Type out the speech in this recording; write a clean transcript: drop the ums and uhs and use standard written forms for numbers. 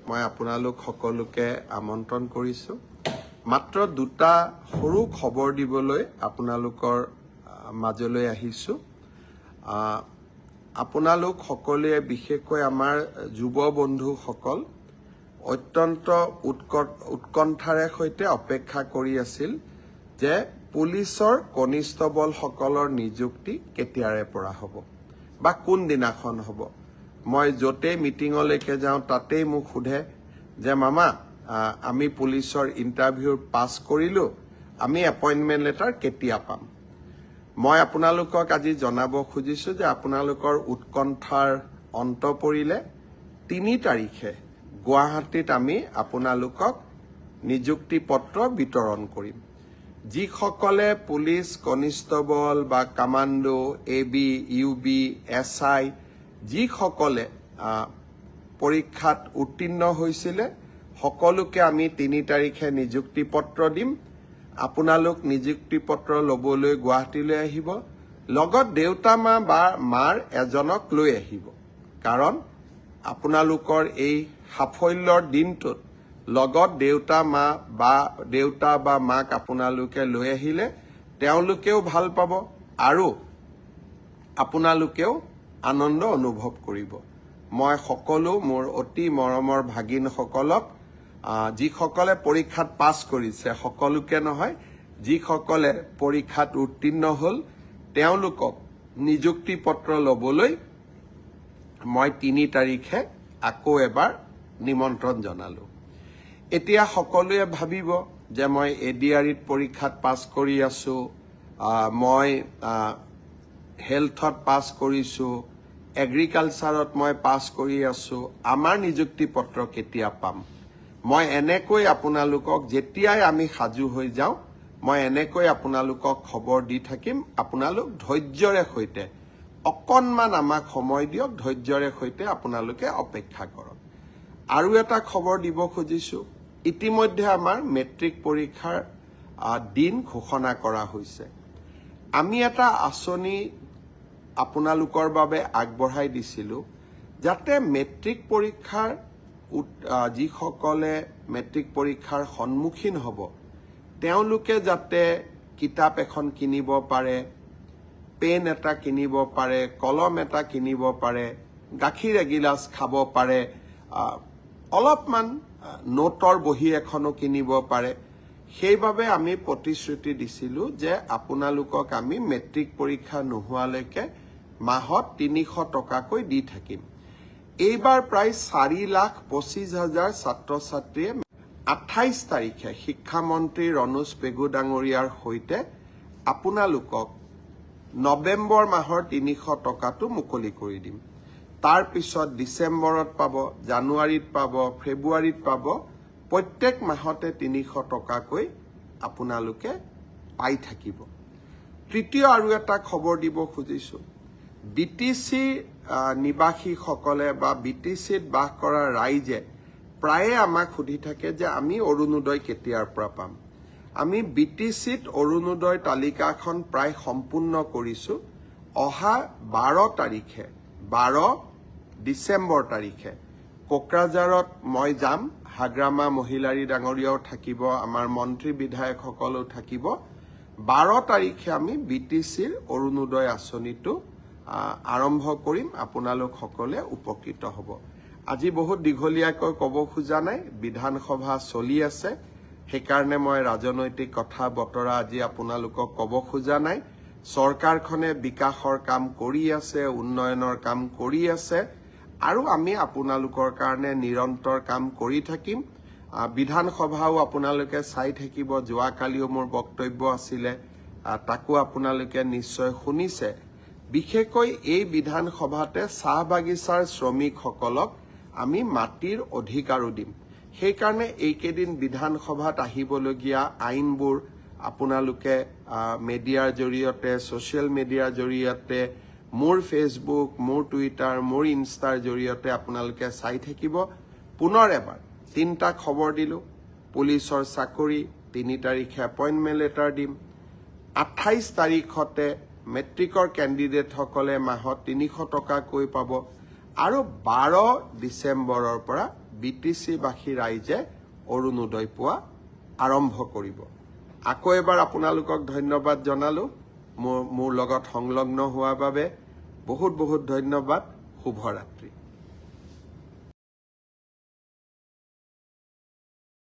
মই আপোনালোক সকলোকে আমন্ত্ৰণ কৰিছোঁ মাত্ৰ দুটা সৰু খবৰ দিবলৈ আপোনালোকৰ মাজলৈ আহিছোঁ আপোনালোক সকলোৱে বিশেষকৈ আমাৰ যুৱ বন্ধুসকল অত্যন্ত উৎকণ্ঠাৰে সৈতে অপেক্ষা কৰি আছিল যে পুলিচৰ কনিষ্টবলসকলৰ নিযুক্তি কেতিয়াৰে পৰা হ'ব বা কোন দিনাখন হ'ব মই যতে মিটিঙলৈকে যাওঁ তাতেই মোক সোধে যে মামা আমি পুলিচৰ ইন্টাৰভিউ পাছ কৰিলো আমি এপইন্টমেন্ট লেটাৰ কেতিয়া পাম মই আপোনালোকক আজি জনাব খুজিছো যে আপোনালোকৰ উৎকণ্ঠাৰ অন্ত পৰিলে 3 তাৰিখে গুৱাহাটীত আমি আপোনালোকক নিযুক্তি পত্ৰ বিতৰণ কৰিম যিসকলে পুলিচ কনিষ্টবল বা কমান্ডো এবি ইউবি এসআই যিসকলে পৰীক্ষাত উত্তীৰ্ণ হৈছিল সকলোকে আমি 3 তাৰিখে নিযুক্তি পত্ৰ দিম আপোনালোক নিযুক্তি পত্ৰ লবলৈ গুৱাহাটীলৈ আহিব লগত দেউতা মা বা মাৰ এজনক লৈ আহিব কাৰণ আপোনালোকৰ এই সাফল্যৰ দিনটোত লগত দেউতা বা মাক আপোনালোকে লৈ আহিলে তেওঁলোকেও ভাল পাব আৰু আপোনালোকেও আনন্দ অনুভৱ কৰিব মই সকলো মোৰ অতি মৰমৰ ভাগিনসকলক যিসকলে পৰীক্ষাত পাছ কৰিছে সকলোকে নহয় যিসকলে পৰীক্ষাত উত্তীৰ্ণ হ'ল তেওঁলোকক নিযুক্তি পত্ৰ লবলৈ মই 3 তাৰিখে আকৌ এবাৰ নিমন্ত্ৰণ জনালো এতিয়া সকলোৱে ভাবিব যে মই এডিআৰিত পৰীক্ষাত পাছ কৰি আছো মই হেলথত পাছ কৰিছো এগ্ৰিকালচাৰত মই পাছ কৰি আছো আমাৰ নিযুক্তি পত্ৰ কেতিয়া পাম মই এনেকৈ আপোনালোকক যেতিয়াই আমি সাজু হৈ যাওঁ মই এনেকৈ আপোনালোকক খবৰ দি থাকিম আপোনালোক ধৈৰ্যৰে সৈতে অকনমান আমাক সময় দিয়ক ধৈৰ্যৰে সৈতে আপোনালোকে অপেক্ষা কৰক আৰু এটা খবৰ দিব খুজিছো ইতিমধ্যে আমাৰ মেট্ৰিক পৰীক্ষাৰ দিন ঘোষণা কৰা হৈছে আমি এটা আঁচনি আপোনালোকৰ বাবে আগবঢ়াই দিছিলো যাতে মেট্ৰিক পৰীক্ষাৰ যিসকলে মেট্ৰিক পৰীক্ষাৰ সন্মুখীন হ'ব তেওঁলোকে যাতে কিতাপ এখন কিনিব পাৰে পেন এটা কিনিব পাৰে কলম এটা কিনিব পাৰে গাখীৰ এগিলাচ খাব পাৰে অলপমান নোটৰ বহি এখনো কিনিব পাৰে সেইবাবে আমি প্ৰতিশ্ৰুতি দিছিলো যে আপোনালোকক আমি মেট্ৰিক পৰীক্ষা নোহোৱালৈকে মাহত 300 টকাকৈ দি থাকিম এইবাৰ প্ৰায় 4,25,000 ছাত্ৰ ছাত্ৰীয়ে 28 তাৰিখে শিক্ষামন্ত্ৰী ৰণোজ পেগু ডাঙৰীয়াৰ সৈতে আপোনালোকক নৱেম্বৰ মাহৰ 300 টকাটো মুকলি কৰি দিম তাৰ পিছত ডিসেম্বৰত পাব জানুৱাৰীত পাব ফেব্ৰুৱাৰীত পাব প্ৰত্যেক মাহতে 300 টকাকৈ আপোনালোকে পাই থাকিব তৃতীয় আৰু এটা খবৰ দিব খুজিছো বিটিসি নিবাসীসকলে বা বিটিসিত বাস কৰা ৰাইজে প্ৰায়ে আমাক সুধি থাকে যে আমি অৰুণোদয় কেতিয়াৰ পৰা পাম আমি বিটিসিত অৰুণোদয় তালিকাখন প্ৰায় সম্পূৰ্ণ কৰিছো অহা 12 তাৰিখে 12 ডিসেম্বৰ তাৰিখে কোকৰাঝাৰত মই যাম হাগ্ৰামা মহিলাৰী ডাঙৰীয়াও থাকিব আমাৰ মন্ত্ৰী বিধায়কসকলো থাকিব 12 তাৰিখে আমি বিটিসিৰ অৰুণোদয় আঁচনিটো আৰম্ভ কৰিম আপোনালোক সকলে উপকৃত হ'ব আজি বহুত দীঘলীয়াকৈ ক'ব খোজা নাই বিধানসভা চলি আছে সেইকাৰণে মই ৰাজনৈতিক কথা বতৰা আজি আপোনালোকক ক'ব খোজা নাই চৰকাৰখনে বিকাশৰ কাম কৰি আছে উন্নয়নৰ কাম কৰি আছে আৰু আমি আপোনালোকৰ কাৰণে নিৰন্তৰ কাম কৰি থাকিম বিধানসভাও আপোনালোকে চাই থাকিব যোৱাকালিও মোৰ বক্তব্য আছিল তাকো আপোনালোকে নিশ্চয় শুনিছে বিশেষকৈ এই বিধানসভাতে চাহ বাগিচাৰ শ্ৰমিকসকলক আমি মাটিৰ অধিকাৰো দিম সেইকাৰণে এইকেদিন বিধানসভাত আহিবলগীয়া আইনবোৰ আপোনালোকে মিডিয়াৰ জৰিয়তে সোশ্যাল মিডিয়াৰ জৰিয়তে মোৰ ফেসবুক মোৰ টুইটাৰ মোৰ ইনষ্টাৰ জৰিয়তে আপোনালোকে চাই থাকিব পুনৰ এবাৰ 3টা খবৰ দিলো পুলিচৰ চাকৰি 3 তাৰিখে এপইন্টমেন্ট লেটাৰ দিম 28 তাৰিখতে মেট্ৰিকৰ কেণ্ডিডেট সকলে মাহত 300 টকাকৈ পাব আৰু 12 ডিসেম্বৰৰ পৰা BTC-বাসী ৰাইজে অৰুণোদয় পোৱা আৰম্ভ কৰিব। আকৌ এবাৰ আপোনালোকক ধন্যবাদ জনালো মোৰ লগত সংলগ্ন হোৱাৰ বাবে। বহুত বহুত ধন্যবাদ। শুভৰাত্ৰি।